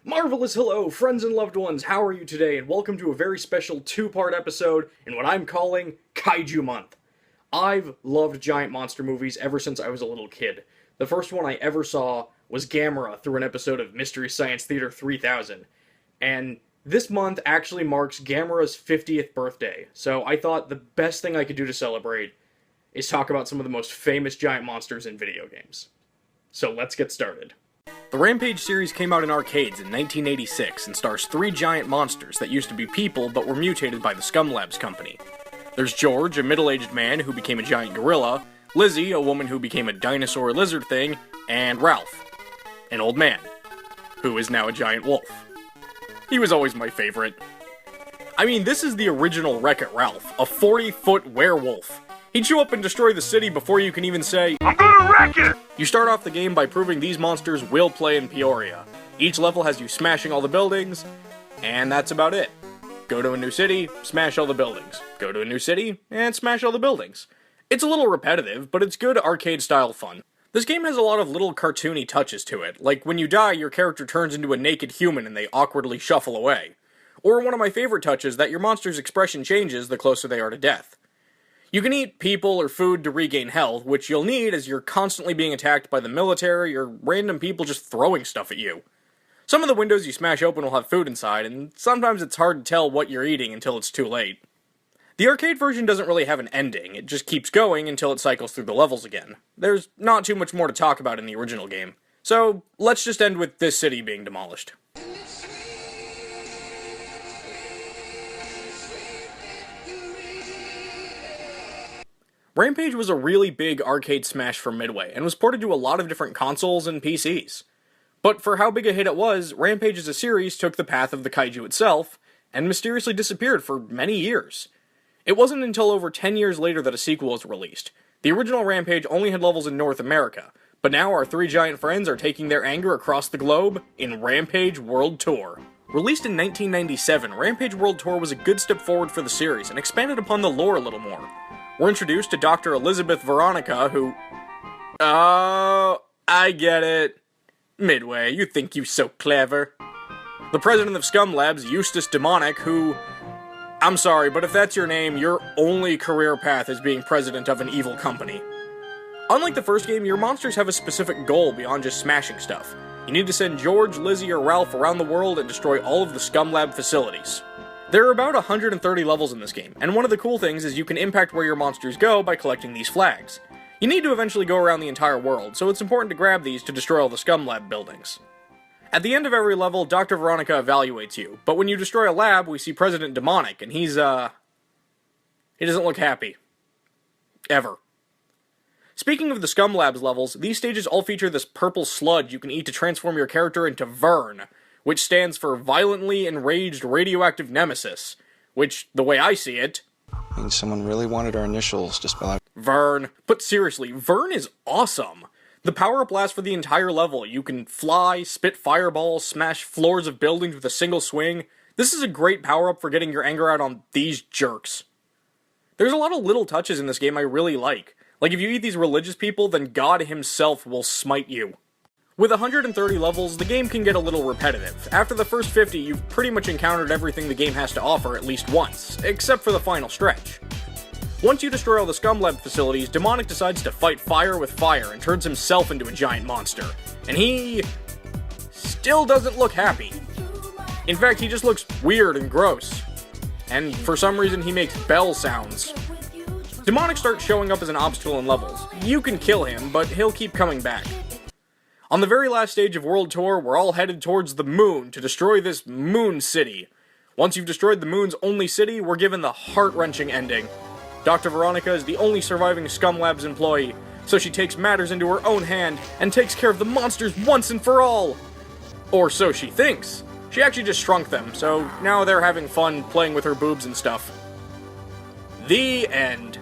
Marvelous hello, friends and loved ones, how are you today? And welcome to a very special two-part episode in what I'm calling Kaiju Month. I've loved giant monster movies ever since I was a little kid. The first one I ever saw was Gamera through an episode of Mystery Science Theater 3000. And this month actually marks Gamera's 50th birthday, so I thought the best thing I could do to celebrate is talk about some of the most famous giant monsters in video games. So let's get started. The Rampage series came out in arcades in 1986 and stars three giant monsters that used to be people but were mutated by the Scum Labs company. There's George, a middle-aged man who became a giant gorilla, Lizzie, a woman who became a dinosaur lizard thing, and Ralph, an old man, who is now a giant wolf. He was always my favorite. I mean, this is the original Wreck-It Ralph, a 40-foot werewolf. He'd show up and destroy the city before you can even say, "I'm gonna wreck it!" You start off the game by proving these monsters will play in Peoria. Each level has you smashing all the buildings, and that's about it. Go to a new city, smash all the buildings. Go to a new city, and smash all the buildings. It's a little repetitive, but it's good arcade-style fun. This game has a lot of little cartoony touches to it, like when you die, your character turns into a naked human and they awkwardly shuffle away. Or one of my favorite touches, that your monster's expression changes the closer they are to death. You can eat people or food to regain health, which you'll need as you're constantly being attacked by the military or random people just throwing stuff at you. Some of the windows you smash open will have food inside, and sometimes it's hard to tell what you're eating until it's too late. The arcade version doesn't really have an ending, it just keeps going until it cycles through the levels again. There's not too much more to talk about in the original game, so let's just end with this city being demolished. Rampage was a really big arcade smash from Midway, and was ported to a lot of different consoles and PCs. But for how big a hit it was, Rampage as a series took the path of the Kaiju itself, and mysteriously disappeared for many years. It wasn't until over 10 years later that a sequel was released. The original Rampage only had levels in North America, but now our three giant friends are taking their anger across the globe in Rampage World Tour. Released in 1997, Rampage World Tour was a good step forward for the series, and expanded upon the lore a little more. We're introduced to Dr. Elizabeth Veronica, who... Oh, I get it. Midway, you think you so clever. The president of Scum Labs, Eustace Demonic, who... I'm sorry, but if that's your name, your only career path is being president of an evil company. Unlike the first game, your monsters have a specific goal beyond just smashing stuff. You need to send George, Lizzie, or Ralph around the world and destroy all of the Scum Lab facilities. There are about 130 levels in this game, and one of the cool things is you can impact where your monsters go by collecting these flags. You need to eventually go around the entire world, so it's important to grab these to destroy all the Scum Lab buildings. At the end of every level, Dr. Veronica evaluates you, but when you destroy a lab, we see President Demonic, and he doesn't look happy. Ever. Speaking of the Scum Labs levels, these stages all feature this purple sludge you can eat to transform your character into Vern, which stands for Violently Enraged Radioactive Nemesis, which, the way I see it... means someone really wanted our initials to spell out... Vern. But seriously, Vern is awesome! The power-up lasts for the entire level. You can fly, spit fireballs, smash floors of buildings with a single swing. This is a great power-up for getting your anger out on these jerks. There's a lot of little touches in this game I really like. Like if you eat these religious people, then God himself will smite you. With 130 levels, the game can get a little repetitive. After the first 50, you've pretty much encountered everything the game has to offer at least once, except for the final stretch. Once you destroy all the Scum Lab facilities, Demonic decides to fight fire with fire and turns himself into a giant monster. And he... still doesn't look happy. In fact, he just looks weird and gross. And for some reason, he makes bell sounds. Demonic starts showing up as an obstacle in levels. You can kill him, but he'll keep coming back. On the very last stage of World Tour, we're all headed towards the moon to destroy this moon city. Once you've destroyed the moon's only city, we're given the heart-wrenching ending. Dr. Veronica is the only surviving Scum Labs employee, so she takes matters into her own hand and takes care of the monsters once and for all! Or so she thinks. She actually just shrunk them, so now they're having fun playing with her boobs and stuff. The end.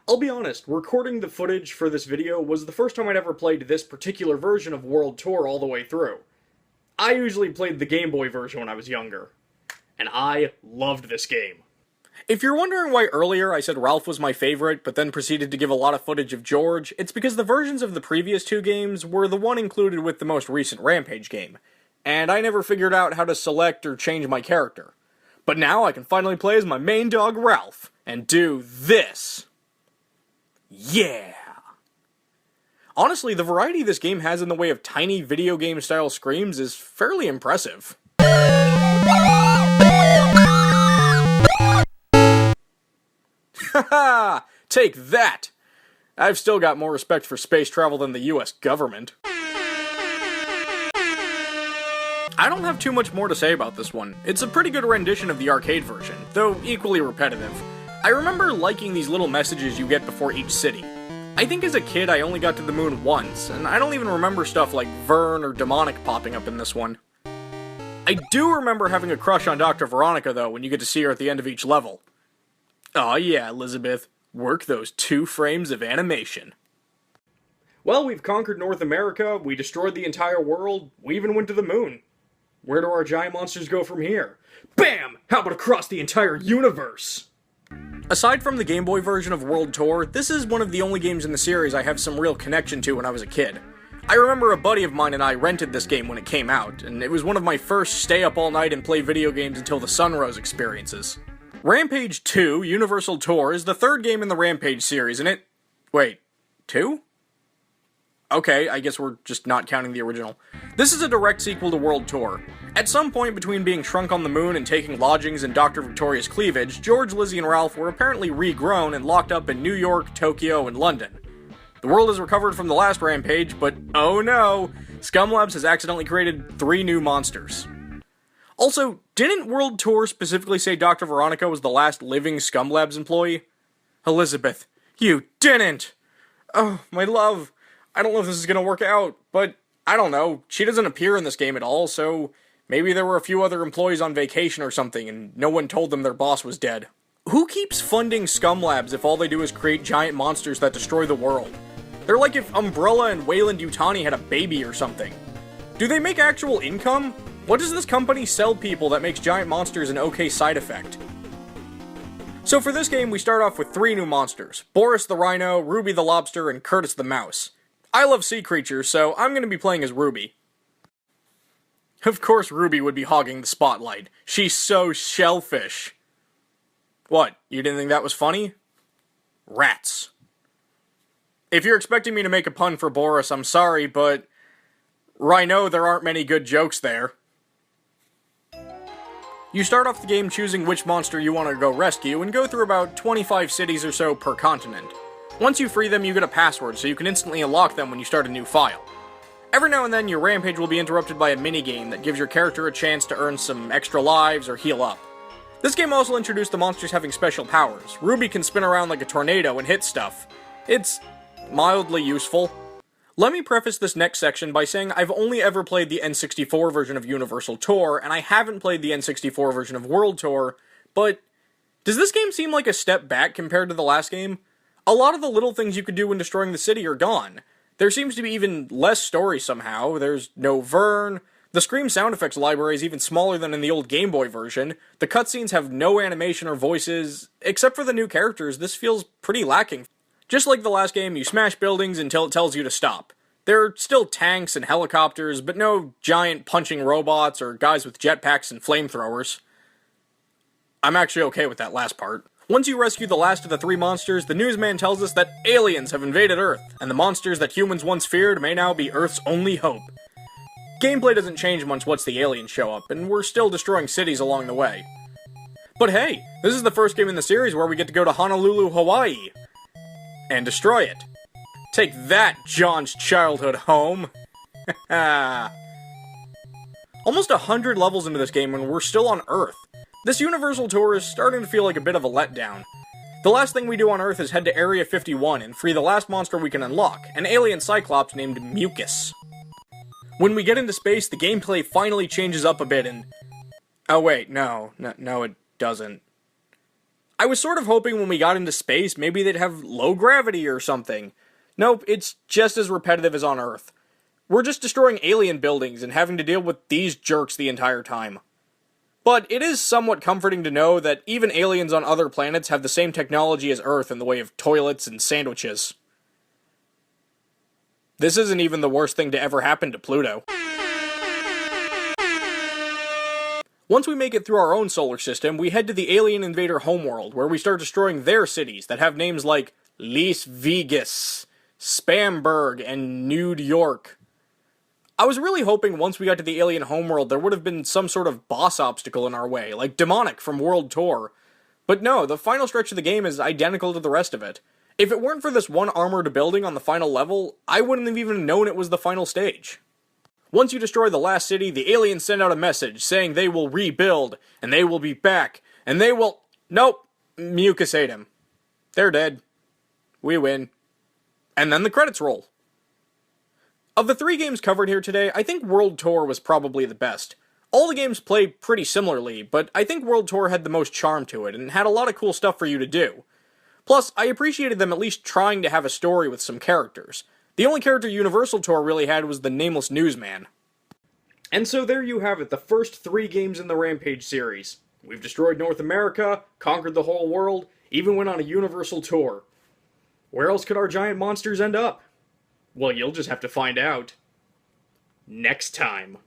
I'll be honest, recording the footage for this video was the first time I'd ever played this particular version of World Tour all the way through. I usually played the Game Boy version when I was younger, and I loved this game. If you're wondering why earlier I said Ralph was my favorite, but then proceeded to give a lot of footage of George, it's because the versions of the previous two games were the one included with the most recent Rampage game. and I never figured out how to select or change my character. But now I can finally play as my main dog Ralph, and do this. Yeah! Honestly, the variety this game has in the way of tiny video game style screams is fairly impressive. Haha! Take that! I've still got more respect for space travel than the US government. I don't have too much more to say about this one. It's a pretty good rendition of the arcade version, though equally repetitive. I remember liking these little messages you get before each city. I think as a kid I only got to the moon once, and I don't even remember stuff like Vern or Demonic popping up in this one. I do remember having a crush on Dr. Veronica though when you get to see her at the end of each level. Aw yeah, Elizabeth, work those 2 frames of animation. Well, we've conquered North America, we destroyed the entire world, we even went to the moon. Where do our giant monsters go from here? BAM! How about across the entire universe? Aside from the Game Boy version of World Tour, this is one of the only games in the series I have some real connection to when I was a kid. I remember a buddy of mine and I rented this game when it came out, and it was one of my first stay up all night and play video games until the sun rose experiences. Rampage 2 Universal Tour is the 3rd game in the Rampage series, and it... Wait, 2? Okay, I guess we're just not counting the original. This is a direct sequel to World Tour. At some point between being shrunk on the moon and taking lodgings in Dr. Victoria's cleavage, George, Lizzie, and Ralph were apparently regrown and locked up in New York, Tokyo, and London. The world has recovered from the last Rampage, but oh no! Scumlabs has accidentally created 3 new monsters. Also, didn't World Tour specifically say Dr. Veronica was the last living Scumlabs employee? Elizabeth, you didn't! Oh, my love. I don't know if this is gonna work out, but I don't know. She doesn't appear in this game at all, so maybe there were a few other employees on vacation or something and no one told them their boss was dead. Who keeps funding Scumlabs if all they do is create giant monsters that destroy the world? They're like if Umbrella and Wayland Yutani had a baby or something. Do they make actual income? What does this company sell people that makes giant monsters an okay side effect? So for this game, we start off with 3 new monsters. Boris the Rhino, Ruby the Lobster, and Curtis the Mouse. I love sea creatures, so I'm going to be playing as Ruby. Of course Ruby would be hogging the spotlight. She's so shellfish. What, you didn't think that was funny? Rats. If you're expecting me to make a pun for Boris, I'm sorry, but... Rhino, there aren't many good jokes there. You start off the game choosing which monster you want to go rescue, and go through about 25 cities or so per continent. Once you free them, you get a password, so you can instantly unlock them when you start a new file. Every now and then, your rampage will be interrupted by a minigame that gives your character a chance to earn some extra lives or heal up. This game also introduced the monsters having special powers. Ruby can spin around like a tornado and hit stuff. It's mildly useful. Let me preface this next section by saying I've only ever played the N64 version of Universal Tour, and I haven't played the N64 version of World Tour, but does this game seem like a step back compared to the last game? A lot of the little things you could do when destroying the city are gone. There seems to be even less story somehow. There's no Vern. The Scream sound effects library is even smaller than in the old Game Boy version. The cutscenes have no animation or voices. Except for the new characters, this feels pretty lacking. Just like the last game, you smash buildings until it tells you to stop. There are still tanks and helicopters, but no giant punching robots or guys with jetpacks and flamethrowers. I'm actually okay with that last part. Once you rescue the last of the 3 monsters, the newsman tells us that aliens have invaded Earth, and the monsters that humans once feared may now be Earth's only hope. Gameplay doesn't change once the aliens show up, and we're still destroying cities along the way. But hey, this is the first game in the series where we get to go to Honolulu, Hawaii, and destroy it. Take that, John's childhood home! Almost 100 levels into this game and we're still on Earth. This Universal Tour is starting to feel like a bit of a letdown. The last thing we do on Earth is head to Area 51 and free the last monster we can unlock, an alien cyclops named Mucus. When we get into space, the gameplay finally changes up a bit and... Oh wait, no, it doesn't. I was sort of hoping when we got into space, maybe they'd have low gravity or something. Nope, it's just as repetitive as on Earth. We're just destroying alien buildings and having to deal with these jerks the entire time. But it is somewhat comforting to know that even aliens on other planets have the same technology as Earth in the way of toilets and sandwiches. This isn't even the worst thing to ever happen to Pluto. Once we make it through our own solar system, we head to the alien invader homeworld, where we start destroying their cities that have names like Las Vegas, Spamberg, and New York. I was really hoping once we got to the alien homeworld there would have been some sort of boss obstacle in our way, like Demonic from World Tour. But no, the final stretch of the game is identical to the rest of it. If it weren't for this one armored building on the final level, I wouldn't have even known it was the final stage. Once you destroy the last city, the aliens send out a message saying they will rebuild, and they will be back, and they will... Nope. Mucus ate him. They're dead. We win. And then the credits roll. Of the 3 games covered here today, I think World Tour was probably the best. All the games play pretty similarly, but I think World Tour had the most charm to it, and had a lot of cool stuff for you to do. Plus, I appreciated them at least trying to have a story with some characters. The only character Universal Tour really had was the nameless newsman. And so there you have it, the first 3 games in the Rampage series. We've destroyed North America, conquered the whole world, even went on a Universal Tour. Where else could our giant monsters end up? Well, you'll just have to find out. Next time.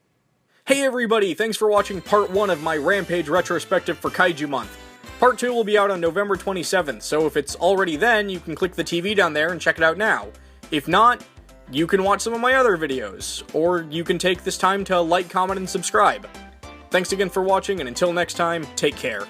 Hey everybody, thanks for watching part 1 of my Rampage retrospective for Kaiju Month. Part 2 will be out on November 27th, so if it's already then, you can click the TV down there and check it out now. If not, you can watch some of my other videos, or you can take this time to like, comment, and subscribe. Thanks again for watching, and until next time, take care.